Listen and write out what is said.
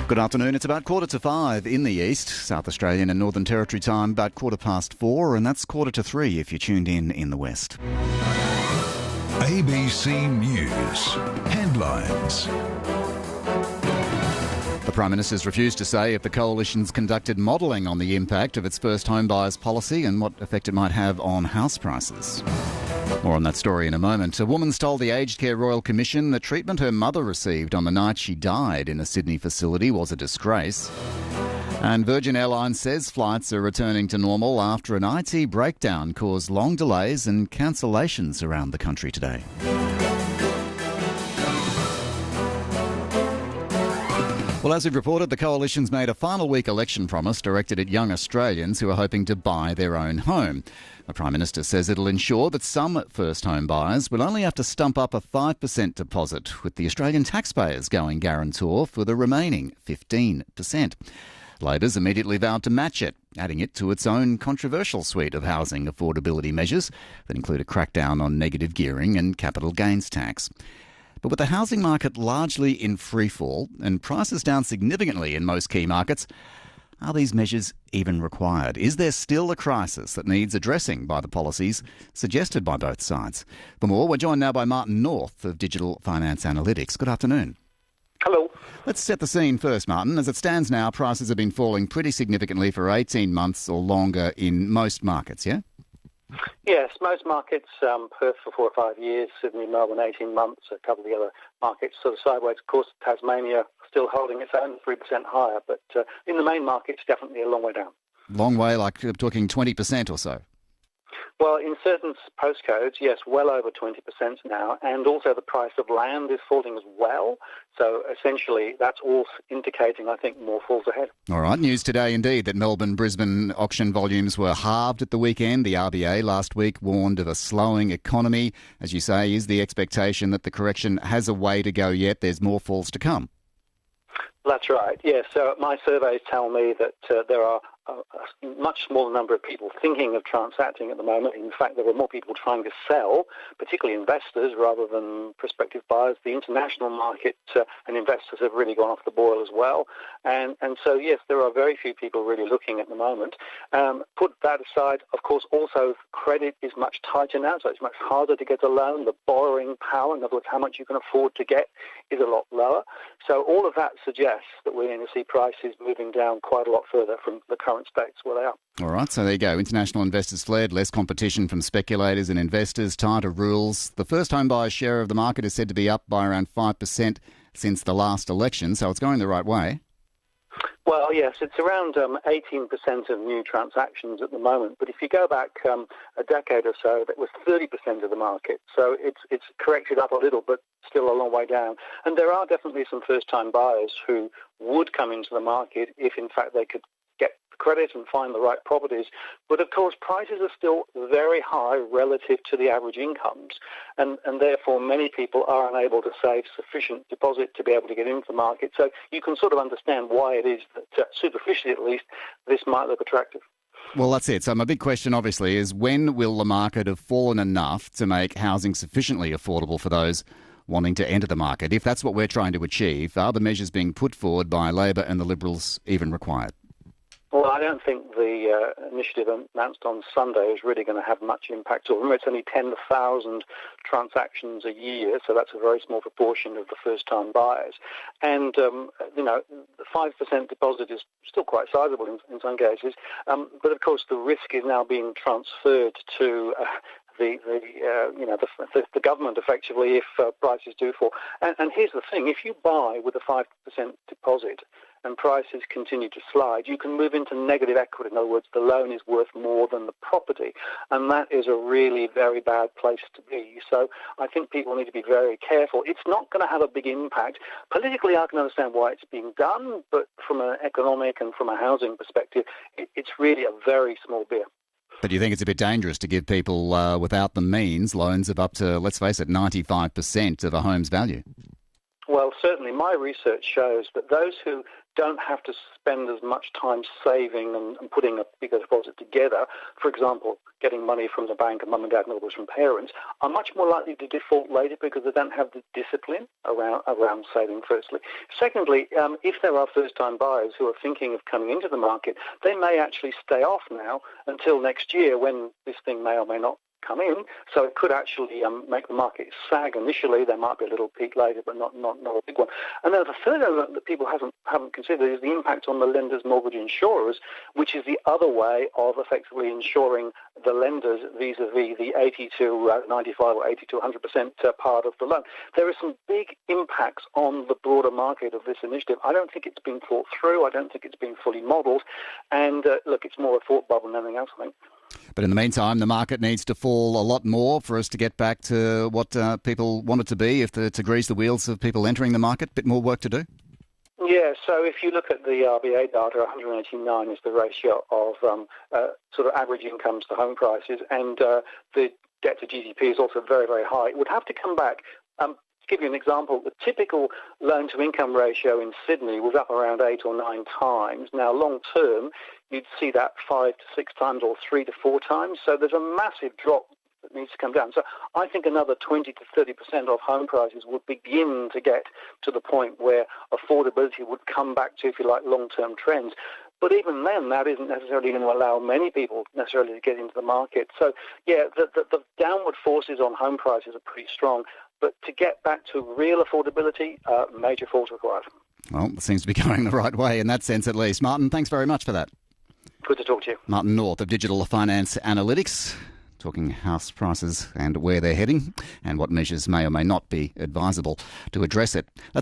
Good afternoon. It's about 4:45 in the east, South Australian and Northern Territory time, about 4:15, and that's 2:45 if you're tuned in the west. ABC News. Headlines. The Prime Minister's refused to say if the Coalition's conducted modelling on the impact of its first home buyers policy and what effect it might have on house prices. More on that story in a moment. A woman's told the Aged Care Royal Commission the treatment her mother received on the night she died in a Sydney facility was a disgrace. And Virgin Airlines says flights are returning to normal after an IT breakdown caused long delays and cancellations around the country today. Well, as we've reported, the Coalition's made a final week election promise directed at young Australians who are hoping to buy their own home. The Prime Minister says it'll ensure that some first home buyers will only have to stump up a 5% deposit, with the Australian taxpayers going guarantor for the remaining 15%. Labor's immediately vowed to match it, adding it to its own controversial suite of housing affordability measures that include a crackdown on negative gearing and capital gains tax. But with the housing market largely in freefall and prices down significantly in most key markets, are these measures even required? Is there still a crisis that needs addressing by the policies suggested by both sides? For more, we're joined now by Martin North of Digital Finance Analytics. Good afternoon. Hello. Let's set the scene first, Martin. As it stands now, prices have been falling pretty significantly for 18 months or longer in most markets, yeah? Yes, most markets, Perth for 4 or 5 years, Sydney, Melbourne 18 months, a couple of the other markets sort of sideways. Of course, Tasmania still holding its own, 3% higher, but in the main markets, definitely a long way down. Long way, like talking 20% or so? Well, in certain postcodes, yes, well over 20% now, and also the price of land is falling as well. So essentially, that's all indicating, I think, more falls ahead. All right. News today, indeed, that Melbourne-Brisbane auction volumes were halved at the weekend. The RBA last week warned of a slowing economy. As you say, is the expectation that the correction has a way to go yet? There's more falls to come. That's right, yes. So my surveys tell me that there are a much smaller number of people thinking of transacting at the moment. In fact, there are more people trying to sell, particularly investors rather than prospective buyers. The international market and investors have really gone off the boil as well. And so, yes, there are very few people really looking at the moment. Put that aside, of course, also credit is much tighter now, so it's much harder to get a loan. The borrowing power, in other words, how much you can afford to get, is a lot lower. So all of that suggests that we're going to see prices moving down quite a lot further from the current states where they are. All right, so there you go. International investors fled, less competition from speculators and investors, tighter rules. The first home buyer share of the market is said to be up by around 5% since the last election, so it's going the right way. Well, yes, it's around 18% of new transactions at the moment. But if you go back a decade or so, that was 30% of the market. So it's corrected up a little, but still a long way down. And there are definitely some first-time buyers who would come into the market if, in fact, they could get credit and find the right properties. But of course, prices are still very high relative to the average incomes. And therefore, many people are unable to save sufficient deposit to be able to get into the market. So you can sort of understand why it is that, superficially at least, this might look attractive. Well, that's it. So my big question, obviously, is when will the market have fallen enough to make housing sufficiently affordable for those wanting to enter the market? If that's what we're trying to achieve, are the measures being put forward by Labor and the Liberals even required? Well, I don't think the initiative announced on Sunday is really going to have much impact. So remember, it's only 10,000 transactions a year, so that's a very small proportion of the first-time buyers. And, the 5% deposit is still quite sizable in some cases. But, of course, the risk is now being transferred to the government effectively if prices do fall. And here's the thing, if you buy with a 5% deposit and prices continue to slide, you can move into negative equity. In other words, the loan is worth more than the property. And that is a really very bad place to be. So I think people need to be very careful. It's not going to have a big impact. Politically, I can understand why it's being done, but from an economic and from a housing perspective, it's really a very small beer. But do you think it's a bit dangerous to give people without the means loans of up to, let's face it, 95% of a home's value? Well, certainly my research shows that those who don't have to spend as much time saving and putting a bigger deposit together, for example, getting money from the bank and mum and dad and others from parents, are much more likely to default later because they don't have the discipline around saving, firstly. Secondly, if there are first-time buyers who are thinking of coming into the market, they may actually stay off now until next year when this thing may or may not come in, so it could actually make the market sag initially. There might be a little peak later, but not a big one. And then the third element that people haven't considered is the impact on the lenders, mortgage insurers, which is the other way of effectively insuring the lenders vis-a-vis the 80 to 95 or 80 to 100% part of the loan. There are some big impacts on the broader market of this initiative. I don't think it's been thought through. I don't think it's been fully modelled. And look, it's more a thought bubble than anything else, I think. But in the meantime, the market needs to fall a lot more for us to get back to what people want it to be, to grease the wheels of people entering the market. A bit more work to do? Yeah, so if you look at the RBA data, 189 is the ratio of sort of average incomes to home prices, and the debt to GDP is also very, very high. It would have to come back. To give you an example, the typical loan-to-income ratio in Sydney was up around 8 or 9 times. Now, long-term, you'd see that 5 to 6 times or 3 to 4 times. So there's a massive drop that needs to come down. So I think another 20 to 30% of home prices would begin to get to the point where affordability would come back to, if you like, long-term trends. But even then, that isn't necessarily going to allow many people necessarily to get into the market. So, yeah, the downward forces on home prices are pretty strong. But to get back to real affordability, major falls required. Well, it seems to be going the right way in that sense at least. Martin, thanks very much for that. Good to talk to you. Martin North of Digital Finance Analytics, talking house prices and where they're heading and what measures may or may not be advisable to address it. That's